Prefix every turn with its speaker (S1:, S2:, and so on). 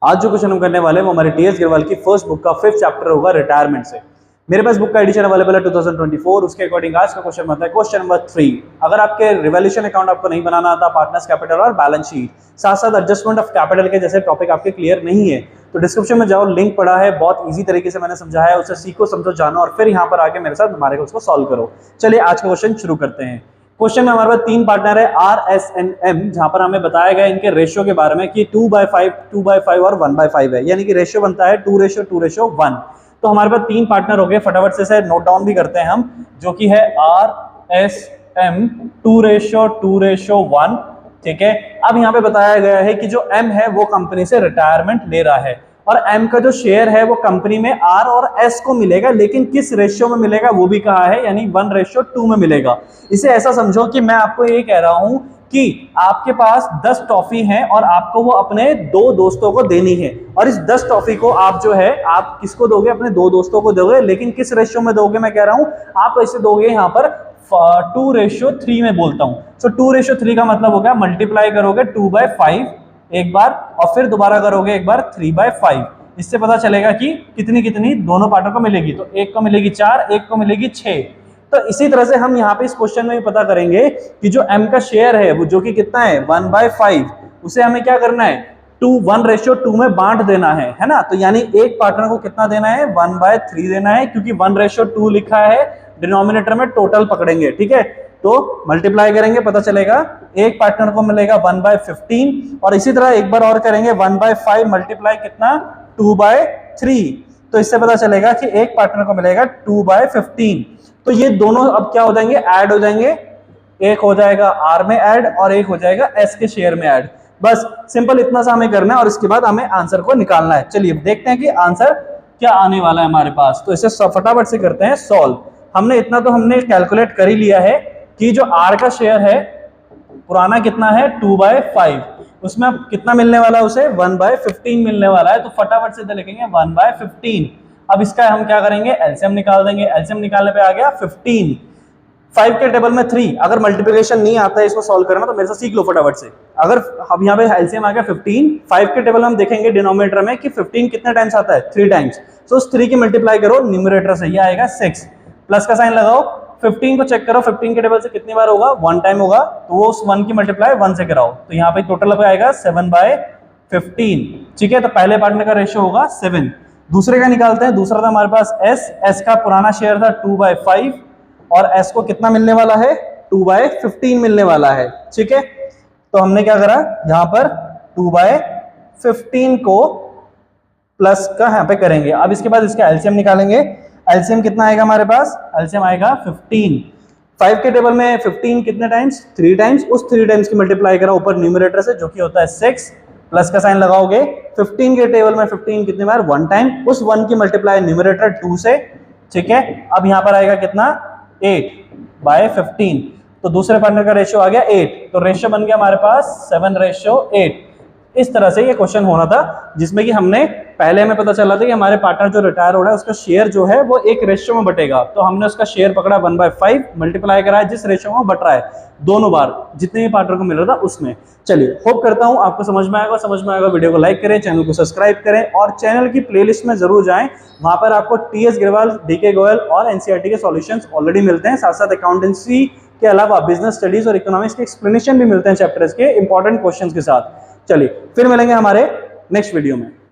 S1: आज जो क्वेश्चन हम करने वाले हैं वो हमारे टीएस गिरवाल की फर्स्ट बुक का 5th चैप्टर होगा रिटायरमेंट से। मेरे पास बुक का एडिशन अवेलेबल है 2024। उसके अकॉर्डिंग आज का क्वेश्चन बनता है क्वेश्चन नंबर 3। अगर आपके रिवॉल्यूशन अकाउंट आपको नहीं बनाना आता, पार्टनर्स कैपिटल और बैलेंस शीट, साथ साथ एडजस्टमेंट ऑफ कैपिटल के जैसे टॉपिक आपके क्लियर नहीं है तो डिस्क्रिप्शन में जाओ, लिंक पड़ा है, बहुत इजी तरीके से मैंने समझाया है, उसे सीखो, समझो, जानो और फिर यहाँ पर आके मेरे साथ हमारे उसको सॉल्व करो। चलिए आज का क्वेश्चन शुरू करते हैं। क्वेश्चन में हमारे पास 3 पार्टनर है आर, एस एंड एम, जहां पर हमें बताया गया इनके रेशियो के बारे में कि 2/5, 2/5 और 1/5 है, यानी कि रेशियो बनता है 2:1। तो हमारे पास 3 पार्टनर हो गए, फटाफट से नोट डाउन भी करते हैं हम, जो कि है आर, एस, एम, 2:1। ठीक है। अब यहाँ पे बताया गया है कि जो एम है वो कंपनी से रिटायरमेंट ले रहा है और एम का जो शेयर है वो कंपनी में आर और एस को मिलेगा, लेकिन किस रेशियो में मिलेगा वो भी कहा है, यानी 1:2 में मिलेगा। इसे ऐसा समझो कि मैं आपको ये कह रहा हूं कि आपके पास 10 टॉफी हैं और आपको वो अपने 2 दोस्तों को देनी है, और इस 10 टॉफी को आप जो है आप किसको दोगे? अपने 2 दोस्तों को दोगे, लेकिन किस रेशियो में दोगे मैं कह रहा हूं, आप इसे दोगे यहाँ पर 2:3 में बोलता हूं। सो 2:3 का मतलब हो गया मल्टीप्लाई करोगे 2/5 एक बार और फिर दोबारा करोगे एक बार 3/5। इससे पता चलेगा कि कितनी कितनी दोनों पार्टनर को मिलेगी। तो एक को मिलेगी 4, एक को मिलेगी 6। तो इसी तरह से हम यहाँ पे इस क्वेश्चन में भी पता करेंगे कि जो m का शेयर है वो जो कि कितना है 1/5, उसे हमें क्या करना है 1:2 में बांट देना है ना। तो यानी एक पार्टनर को कितना देना है 1/3 देना है, क्योंकि 1:2 लिखा है, डिनोमिनेटर में टोटल पकड़ेंगे। ठीक है, तो मल्टीप्लाई करेंगे, पता चलेगा एक पार्टनर को मिलेगा 1/15, और इसी तरह एक बार और करेंगे 1/5 मल्टीप्लाई कितना 2/3, तो इससे पता चलेगा कि एक पार्टनर को मिलेगा 2/15। तो ये दोनों अब क्या हो जाएंगे, ऐड हो जाएंगे, एक हो जाएगा आर में ऐड और एक हो जाएगा एस के शेयर में ऐड। बस सिंपल इतना सा हमें करना है और इसके बाद हमें आंसर को निकालना है। चलिए देखते हैं कि आंसर क्या आने वाला है हमारे पास। तो इसे फटाफट से करते हैं सॉल्व। हमने इतना तो हमने कैलकुलेट कर ही लिया है कि जो आर का शेयर है पुराना कितना है 2/5, उसमें अब कितना मिलने वाला है उसे 1/15 मिलने वाला है। तो फटाफट से लिखेंगे 1/15। अब इसका हम क्या करेंगे, एलसीएम निकाल देंगे। एलसीएम निकालने पे आ गया 15, 5 के टेबल में 3। अगर मल्टीप्लिकेशन नहीं आता है इसको सॉल्व करना तो मेरे से सीख लो फटाफट से। अगर अब यहाँ पे एलसीएम आ गया 15, 5 के टेबल में हम देखेंगे डिनोमिनेटर में कि 15 कितने टाइम्स आता है 3 टाइम्स। तो उस 3 की मल्टीप्लाई करो न्यूमरेटर से, ये आएगा 6, प्लस का साइन लगाओ, 15 को चेक करो 15 के टेबल से कितनी बार होगा 1 टाइम होगा, तो वो उस 1 की मल्टीप्लाई 1 से कराओ, तो यहाँ पे टोटल पे आएगा 7/15। ठीक है, तो पहले पार्टनर का रेशियो होगा 7। दूसरे का निकालते हैं। दूसरा था हमारे पास एस का पुराना शेयर था 2/5 और एस को कितना मिलने वाला है 2/15 मिलने वाला है। ठीक है, तो हमने क्या करा यहाँ पर 2/15 को प्लस का यहाँ पे करेंगे। अब इसके बाद इसका एलसीएम निकालेंगे। एलसीएम कितना आएगा हमारे पास, एलसीएम आएगा 15। 5 के टेबल में 15 कितने टाइम्स 3 टाइम्स, उस 3 टाइम्स की मल्टीप्लाई करा ऊपर न्यूमरेटर से जो कि होता है 6, प्लस का साइन लगाओगे। 15 के टेबल में 15 कितने बार 1 टाइम, उस 1 की मल्टीप्लाई न्यूमरेटर 2 से। ठीक है, अब यहाँ पर आएगा कितना 8/15। तो दूसरे पार्टनर का रेशियो आ गया 8, तो रेशियो बन गया हमारे पास 7:8। इस तरह से ये क्वेश्चन होना था, जिसमें कि हमने पहले हमें पता चला था कि हमारे पार्टनर जो रिटायर हो रहा है उसका शेयर जो है वो एक रेशियो में बटेगा, तो हमने उसका शेयर पकड़ा 1/5 मल्टीप्लाई करा है जिस रेशियो में बट रहा है दोनों बार जितने भी पार्टनर को मिल रहा था उसमें। चलिए होप करता हूं आपको समझ में आएगा। वीडियो को लाइक करें, चैनल को सब्सक्राइब करें और चैनल की प्लेलिस्ट में जरूर जाएं। वहां पर आपको टीएस गिरवाल, डीके गोयल और एनसीईआरटी के सॉल्यूशंस ऑलरेडी मिलते हैं, साथ साथ अकाउंटेंसी के अलावा बिजनेस स्टडीज और इकोनॉमिक्स के एक्सप्लेनेशन भी मिलते हैं चैप्टर्स के इंपॉर्टेंट क्वेश्चंस के साथ। चलिए फिर मिलेंगे हमारे नेक्स्ट वीडियो में।